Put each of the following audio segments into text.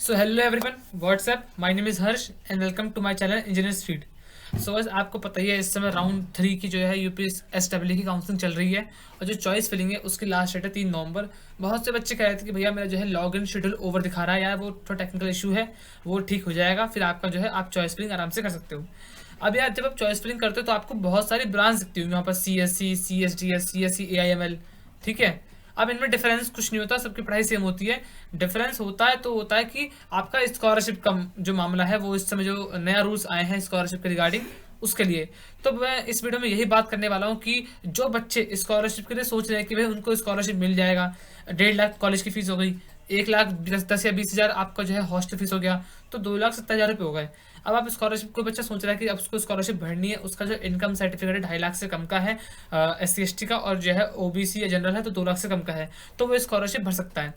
So hello everyone, what's up, my name is Harsh and welcome to my channel engineers feed. So बस आपको पता ही है इस समय राउंड 3 की जो है यूपीएसडब्ल्यू की काउंसलिंग चल रही है और जो चॉइस फिलिंग है उसकी लास्ट डेट है 3 नवंबर। बहुत से बच्चे कह रहे थे कि भैया मेरा जो है लॉग इन शेड्यूल ओवर दिखा रहा है यार, वो थोड़ा टेक्निकल इशू है, वो ठीक हो जाएगा, फिर आपका जो है आप चॉइस फिलिंग आराम से कर सकते हो। अब यार जब आप चॉइस फिलिंग करते हो तो आपको बहुत सारी ब्रांच दिखती होंगी वहाँ पर, CSC, CSD, AIML। ठीक है। अब इनमें डिफरेंस कुछ नहीं होता, सबकी पढ़ाई सेम होती है। डिफरेंस होता है तो होता है कि आपका स्कॉलरशिप का जो मामला है, वो इस समय जो नया रूल्स आए हैं स्कॉलरशिप के रिगार्डिंग, उसके लिए। तो मैं इस वीडियो में यही बात करने वाला हूँ कि जो बच्चे स्कॉलरशिप के लिए सोच रहे हैं कि भाई उनको स्कॉलरशिप मिल जाएगा, 1.5 लाख कॉलेज की फीस हो गई, 1 लाख 10 या 20 हज़ार आपका जो है हॉस्टल फीस हो गया, तो 2,70,000 रुपये हो गए। अब आप स्कॉलरशिप, कोई बच्चा सोच रहा है कि अब उसको स्कॉलरशिप भरनी है, उसका जो इनकम सर्टिफिकेट 2.5 लाख से कम का है, SC ST का, और जो है OBC या जनरल है तो 2 लाख से कम का है, तो वो स्कॉलरशिप भर सकता है।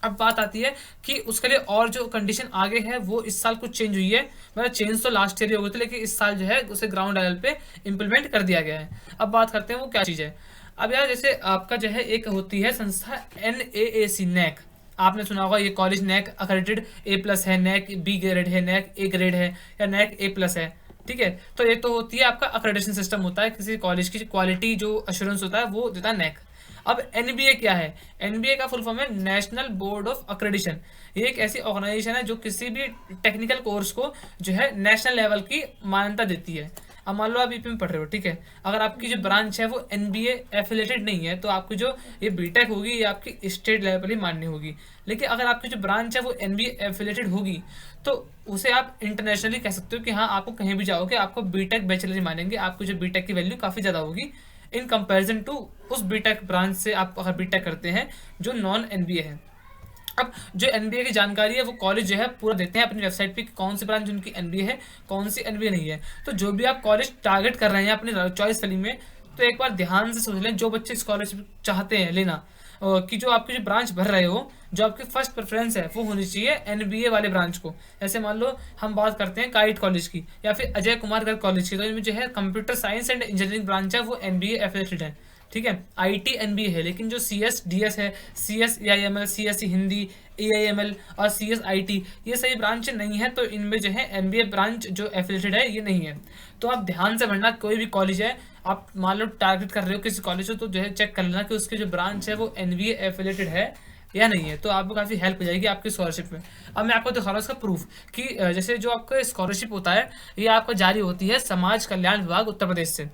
अब बात आती है कि उसके लिए और जो कंडीशन आगे है वो इस साल कुछ चेंज हुई है। मतलब चेंज तो लास्ट ईयर ही हो गए थे, लेकिन इस साल जो है उसे ग्राउंड लेवल पे इम्प्लीमेंट कर दिया गया है। अब बात करते हैं वो क्या चीज़ है। अब यार जैसे आपका जो है एक होती है संस्था NAAC, नैक। आपने सुना होगा ये कॉलेज नैक अक्रेडिटेड A+ है, नैक B ग्रेड है, नैक A ग्रेड है, या नैक A+ है। ठीक है। तो ये तो होती है आपका अक्रेडिटेशन सिस्टम होता है किसी कॉलेज की, क्वालिटी जो अश्योरेंस होता है वो देता है नैक। अब NBA क्या है? NBA का फुल फॉर्म है नेशनल बोर्ड ऑफ अक्रेडिशन। ये एक ऐसी ऑर्गेनाइजेशन है जो किसी भी टेक्निकल कोर्स को जो है नेशनल लेवल की मान्यता देती है। अब मान लो आप यूपी में पढ़ रहे हो, ठीक है, अगर आपकी जो ब्रांच है वो NBA एफिलेटेड नहीं है, तो आपकी जो ये बीटेक होगी ये आपकी स्टेट लेवल पर ही मान्य होगी। लेकिन अगर आपकी जो ब्रांच है वो NBA एफिलेटेड होगी तो उसे आप इंटरनेशनली कह सकते हो कि हाँ, आपको कहीं भी जाओगे आपको बीटेक बैचलर ही मानेंगे, आपको जो बीटेक की वैल्यू काफ़ी ज़्यादा होगी इन कंपैरिजन टू उस बीटेक ब्रांच से, आप अगर बीटेक करते हैं जो नॉन NBA है। अब जो NBA की जानकारी है वो कॉलेज जो है पूरा देते हैं अपनी वेबसाइट पे कि कौन सी ब्रांच उनकी NBA है, कौन सी NBA नहीं है। तो जो भी आप कॉलेज टारगेट कर रहे हैं अपनी चॉइस फिलिंग में, तो एक बार ध्यान से सोच लें, जो बच्चे स्कॉलरशिप चाहते हैं लेना, कि जो आपकी जो ब्रांच भर रहे हो, जो आपकी फर्स्ट प्रेफरेंस है वो होनी चाहिए NBA वाले ब्रांच को। जैसे मान लो हम बात करते हैं काइट कॉलेज की या फिर अजय कुमार गर्ग कॉलेज की, तो इनमें जो है computer science and engineering branch है वो NBA एफिलेटेड है। ठीक है। IT NBA है, लेकिन जो CS DS है, CS AIML, CSC Hindi, AIML और CSIT, ये सही ब्रांच नहीं है, तो इनमें जो है NBA ब्रांच जो एफिलेटेड है ये नहीं है। तो आप ध्यान से भरना, कोई भी कॉलेज है, आप मान लो टारगेट कर रहे हो किसी कॉलेज को, तो जो है चेक कर लेना कि उसकी जो ब्रांच है वो NBA एफिलेटेड है या नहीं है, तो आपको काफ़ी हेल्प हो जाएगी आपकी स्कॉलरशिप में। अब मैं आपको दिखा रहा हूँ इसका प्रूफ कि जैसे जो आपका स्कॉलरशिप होता है ये आपको जारी होती है समाज कल्याण विभाग उत्तर प्रदेश से।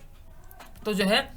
तो जो है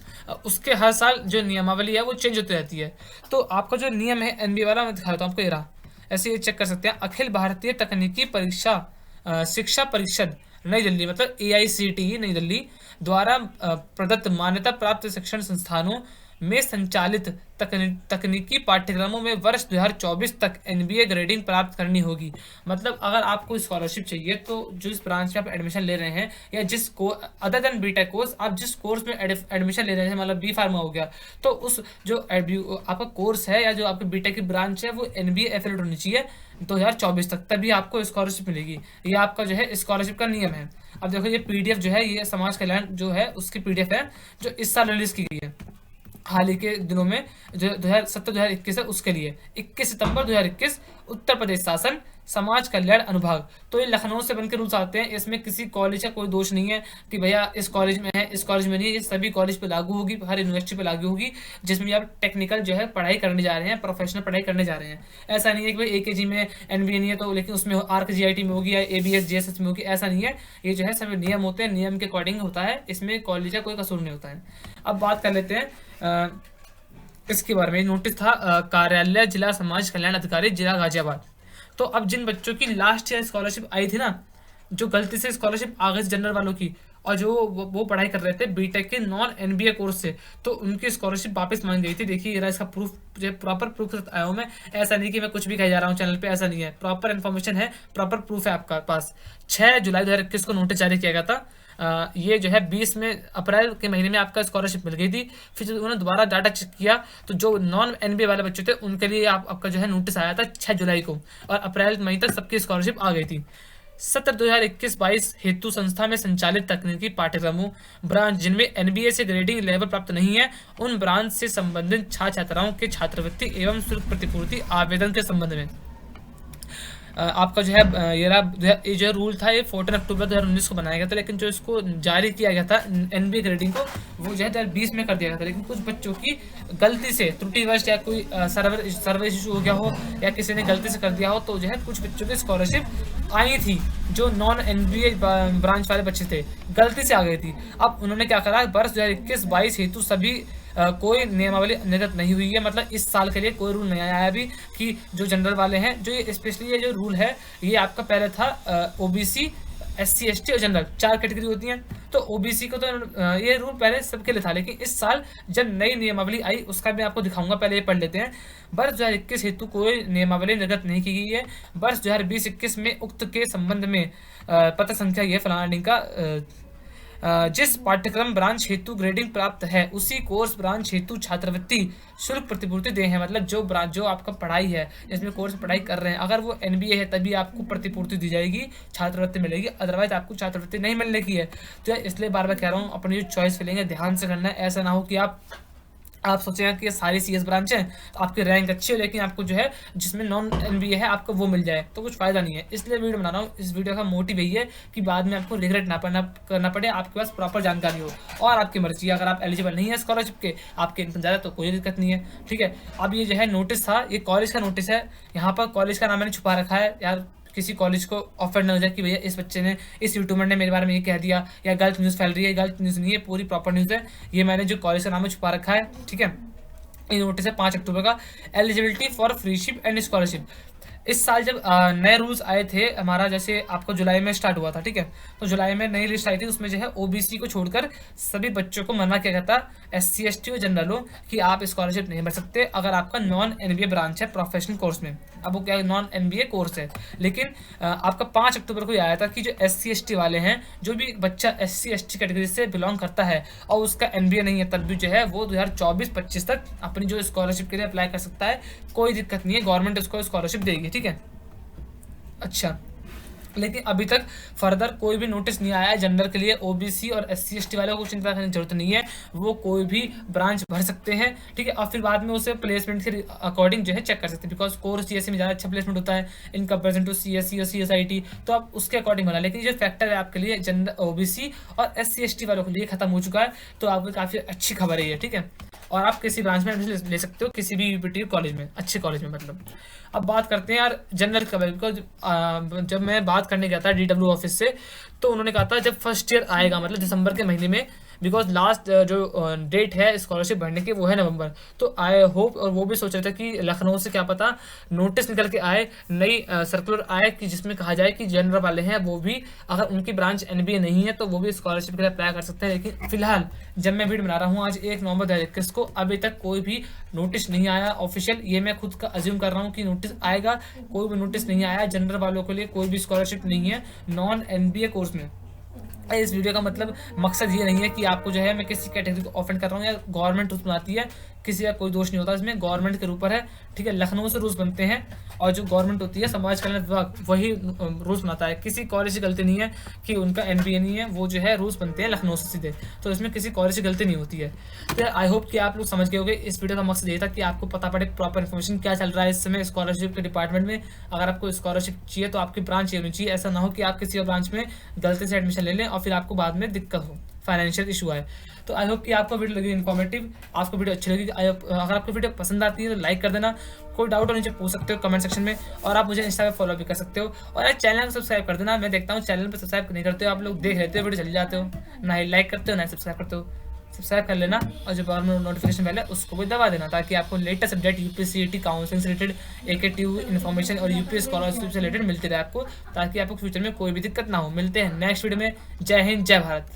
उसके हर साल जो नियमावली है वो चेंज होती रहती है। तो आपका जो नियम है NBA वाला, मैं दिखा देता हूँ आपको, ये रहा। ऐसे ये चेक कर सकते हैं, अखिल भारतीय तकनीकी परीक्षा शिक्षा परिषद नई दिल्ली, मतलब AICTE नई दिल्ली द्वारा प्रदत्त मान्यता प्राप्त शिक्षण संस्थानों में संचालित तकनीकी पाठ्यक्रमों में वर्ष 2024 तक NBA ग्रेडिंग प्राप्त करनी होगी। मतलब अगर आपको स्कॉलरशिप चाहिए तो जो इस ब्रांच में आप एडमिशन ले रहे हैं, या जिस को अदर देन बीटेक कोर्स, आप जिस कोर्स में एडमिशन ले रहे हैं, मतलब B फार्मा हो गया, तो उस जो आपका कोर्स है या जो आपकी बीटेक की ब्रांच है वो NBA एफिलेटेड होनी चाहिए 2024 तक, तभी आपको स्कॉलरशिप मिलेगी। ये आपका जो है स्कॉलरशिप का नियम है। अब देखो ये PDF जो है, ये समाज कल्याण जो है उसकी PDF है जो इस साल रिलीज की गई है हाल ही के दिनों में, जो 2017-2021 है उसके लिए, 21 सितंबर 2021, उत्तर प्रदेश शासन समाज कल्याण अनुभाग। तो ये लखनऊ से बनकर रूल्स आते हैं, इसमें किसी कॉलेज का कोई दोष नहीं है कि भैया इस कॉलेज में है इस कॉलेज में नहीं है, ये सभी कॉलेज पे लागू होगी, हर यूनिवर्सिटी पे लागू होगी जिसमें आप टेक्निकल जो है पढ़ाई करने जा रहे हैं, प्रोफेशनल पढ़ाई करने जा रहे हैं। ऐसा नहीं है कि भाई AKG में NBA नहीं है तो लेकिन उसमें RKGIT में होगी या ABS JSS में होगी, ऐसा नहीं है। ये जो है सभी नियम होते हैं, नियम के अकॉर्डिंग होता है, इसमें कॉलेज का कोई कसूर नहीं होता है। अब बात कर लेते हैं इसके बारे में। नोटिस था कार्यालय जिला समाज कल्याण अधिकारी जिला गाजियाबाद। तो अब जिन बच्चों की लास्ट ईयर स्कॉलरशिप आई थी ना, जो गलती से स्कॉलरशिप आ गई जनरल वालों की, और जो वो पढ़ाई कर रहे थे बीटेक के नॉन NBA कोर्स से, तो उनकी स्कॉलरशिप वापस मांगी गई थी। देखिए ये इसका प्रूफ, प्रॉपर प्रूफ आया हूँ मैं, ऐसा नहीं कि मैं कुछ भी कह जा रहा हूँ चैनल पे, ऐसा नहीं है, प्रॉपर इन्फॉर्मेशन है, प्रॉपर प्रूफ है आपका पास। 6 जुलाई 2021 को नोटिस जारी किया गया था। ये जो है 20 में अप्रैल के महीने में आपका स्कॉलरशिप मिल गई थी। फिर जब उन्होंने दोबारा डाटा चेक किया तो जो नॉन NBA वाले बच्चे थे उनके लिए आपका जो है नोटिस आया था 6 जुलाई को, और अप्रैल मई तक सबकी स्कॉलरशिप आ गई थी। सत्र 2021-22 हेतु संस्था में संचालित तकनीकी पाठ्यक्रमों ब्रांच जिनमें NBA से ग्रेडिंग लेवल प्राप्त नहीं है, उन ब्रांच से संबंधित छात्र छात्राओं के छात्रवृत्ति एवं शुल्क प्रतिपूर्ति आवेदन के संबंध में आपका जो है ये जो रूल था ये 14 अक्टूबर 2019 को बनाया गया था, लेकिन जो इसको जारी किया गया था एनबीए ग्रेडिंग को वो जो है 2020 में कर दिया गया था। लेकिन कुछ बच्चों की गलती से त्रुटिवश या कोई सर्वर इशू हो गया हो या किसी ने गलती से कर दिया हो, तो जो है कुछ बच्चों की स्कॉलरशिप आई थी जो नॉन एनबीए ब्रांच वाले बच्चे थे, गलती से आ गई थी। अब उन्होंने क्या करा, वर्ष 2021-22 हेतु सभी कोई नियमावली निर्गत नहीं हुई है, मतलब इस साल के लिए कोई रूल नहीं आया अभी कि जो जनरल वाले हैं, जो ये स्पेशली ये जो रूल है ये आपका पहले था ओबीसी, SC ST और जनरल 4 कैटेगरी होती हैं। तो ओबीसी को तो ये रूल पहले सबके लिए था, लेकिन इस साल जब नई नियमावली आई उसका भी आपको दिखाऊंगा, पहले ये पढ़ लेते हैं। वर्ष 2021 हेतु कोई नियमावली निर्गत नहीं की गई है। वर्ष 2020-21 में उक्त के संबंध में पत्र संख्या ये फलाना लिंक का जिस पाठ्यक्रम ब्रांच हेतु ग्रेडिंग प्राप्त है उसी कोर्स ब्रांच हेतु छात्रवृत्ति शुल्क प्रतिपूर्ति दे हैं। मतलब जो ब्रांच जो आपका पढ़ाई है, जिसमें कोर्स पढ़ाई कर रहे हैं, अगर वो एनबीए है तभी आपको प्रतिपूर्ति दी जाएगी, छात्रवृत्ति मिलेगी, अदरवाइज आपको छात्रवृत्ति नहीं मिलने की है। तो इसलिए बार बार कह रहा हूँ, अपनी जो चॉइस फिलिंग है ध्यान से करना है। ऐसा ना हो कि आप सोचेंगे कि ये सारी सीएस ब्रांच है तो आपकी रैंक अच्छी है, लेकिन आपको जो है जिसमें नॉन एनबीए है आपको वो मिल जाए तो कुछ फायदा नहीं है। इसलिए वीडियो बना रहा हूँ। इस वीडियो का मोटिव यही है कि बाद में आपको रिग्रेट ना करना पड़े, आपके पास प्रॉपर जानकारी हो और आपकी मर्जी। अगर आप एलिजिबल नहीं है स्कॉलरशिप के, आपके इनकम ज़्यादा, तो कोई दिक्कत नहीं है, ठीक है। अब ये जो है नोटिस था, ये कॉलेज का नोटिस है। यहाँ पर कॉलेज का नाम मैंने छुपा रखा है यार, किसी कॉलेज को ऑफर ना हो जाए कि भैया इस बच्चे ने, इस यूट्यूबर ने मेरे बारे में ये कह दिया या गलत न्यूज़ फैल रही है। गलत न्यूज़ नहीं है, पूरी प्रॉपर न्यूज़ है। ये मैंने जो कॉलेज का नाम है छुपा रखा है, ठीक है। ये नोटिस है 5 अक्टूबर का। Eligibility for freeship and scholarship. इस साल जब नए रूल्स आए थे हमारा, जैसे आपको जुलाई में स्टार्ट हुआ था, ठीक है, तो जुलाई में नई लिस्ट आई थी, उसमें जो है ओबीसी को छोड़कर सभी बच्चों को मना किया गया था, SC ST और जनरलों कि आप स्कॉलरशिप नहीं भर सकते अगर आपका नॉन एनबीए ब्रांच है प्रोफेशनल कोर्स में। अब वो क्या नॉन एनबीए कोर्स है, लेकिन आपका 5 अक्टूबर को आया था कि जो SC ST वाले हैं, जो भी बच्चा SC ST कैटेगरी से बिलोंग करता है और उसका एनबीए नहीं है, तब भी जो है वो 2024-25 तक अपनी जो स्कॉलरशिप के लिए अप्लाई कर सकता है, कोई दिक्कत नहीं है, गवर्नमेंट उसको स्कॉलरशिप देगी, ठीक है। अच्छा, लेकिन अभी तक फर्दर कोई भी नोटिस नहीं आया है जनरल के लिए। ओबीसी और SC ST वालों को चिंता करने की जरूरत नहीं है, वो कोई भी ब्रांच भर सकते हैं, ठीक है। और फिर बाद में उसे प्लेसमेंट के अकॉर्डिंग जो है चेक कर सकते हैं, बिकॉज कोर CSE में ज़्यादा अच्छा प्लेसमेंट होता है इन कंपेरिजन टू CSE और CSIT, तो आप उसके अकॉर्डिंग बना। लेकिन जो फैक्टर है आपके लिए जनरल OBC और SC ST वालों के लिए खत्म हो चुका है, तो आपको काफ़ी अच्छी खबर है ये, ठीक है। और आप किसी ब्रांच में एडमिशन ले सकते हो, किसी भी यूपीटी कॉलेज में, अच्छे कॉलेज में मतलब। अब बात करते हैं यार जनरल का, बिकॉज जब मैं बात करने गया था DW ऑफिस से, तो उन्होंने कहा था जब फर्स्ट ईयर आएगा, मतलब दिसंबर के महीने में, बिकॉज लास्ट जो डेट है स्कॉलरशिप भरने की वो है नवंबर, तो आई होप, और वो भी सोच रहे थे कि लखनऊ से क्या पता नोटिस निकल के आए, नई सर्कुलर आए कि जिसमें कहा जाए कि जनरल वाले हैं वो भी, अगर उनकी ब्रांच एनबीए नहीं है तो वो भी स्कॉलरशिप के लिए अप्लाई कर सकते हैं। लेकिन फिलहाल जब मैं वीडियो बना रहा हूँ आज 1 नवंबर 2021 को, अभी तक कोई भी नोटिस नहीं आया ऑफिशियल। ये मैं खुद का अज्यूम कर रहा हूँ कि नोटिस आएगा, कोई भी नोटिस नहीं आया। जनरल वालों के लिए कोई भी स्कॉलरशिप नहीं है नॉन एनबीए कोर्स में। इस वीडियो का मतलब मकसद ये नहीं है कि आपको जो है मैं किसी कैटेगरी को ऑफेंड कर रहा हूँ या गवर्नमेंट रूल्स बनाती है, किसी का कोई दोष नहीं होता इसमें, गवर्नमेंट के ऊपर है, ठीक है। लखनऊ से रूल्स बनते हैं और जो गवर्नमेंट होती है समाज कल्याण विभाग वही रूल्स बनाता है। किसी कॉलेज की गलती नहीं है कि उनका एनबीए नहीं है, वो जो है रूल्स बनते हैं लखनऊ से सीधे, तो इसमें किसी कॉलेज की गलती नहीं होती है। तो आई होप कि आप लोग समझ गए होंगे। इस वीडियो का मकसद ये था कि आपको पता पड़े प्रॉपर इन्फॉर्मेशन क्या चल रहा है इस समय स्कॉलरशिप के डिपार्टमेंट में। अगर आपको स्कॉलरशिप चाहिए तो आपकी ब्रांच होनी चाहिए, ऐसा ना हो कि आप किसी और ब्रांच में गलती से एडमिशन ले लें और फिर आपको बाद में दिक्कत हो, फाइनेंशियल इशू आए। तो आई होप कि आपको वीडियो लगी इन्फॉर्मेटिव, आपको वीडियो अच्छी लगी। अगर आपको वीडियो पसंद आती है तो लाइक कर देना, कोई डाउट हो नीचे पूछ सकते हो कमेंट सेक्शन में, और आप मुझे इंस्टा पे फॉलो भी कर सकते हो। और यार चैनल को सब्सक्राइब कर देना, मैं देखता हूँ चैनल पर सब्सक्राइब नहीं करते हो आप लोग, देख लेते हो वीडियो चले जाते हो, ना ही लाइक करते हो ना ही सब्सक्राइब करते हो। सब्सक्राइब कर लेना और जो बार में नोटिफिकेशन बेल है उसको भी दबा देना, ताकि आपको लेटेस्ट अपडेट यूपीसीईटी काउंसलिंग से रिलेटेड, AKTU इन्फॉर्मेशन और यूपी स्कॉलरशिप से रिलेटेड मिलती रहे आपको, ताकि आपको फ्यूचर में कोई भी दिक्कत ना हो। मिलते हैं नेक्स्ट वीडियो में। जय हिंद, जय भारत।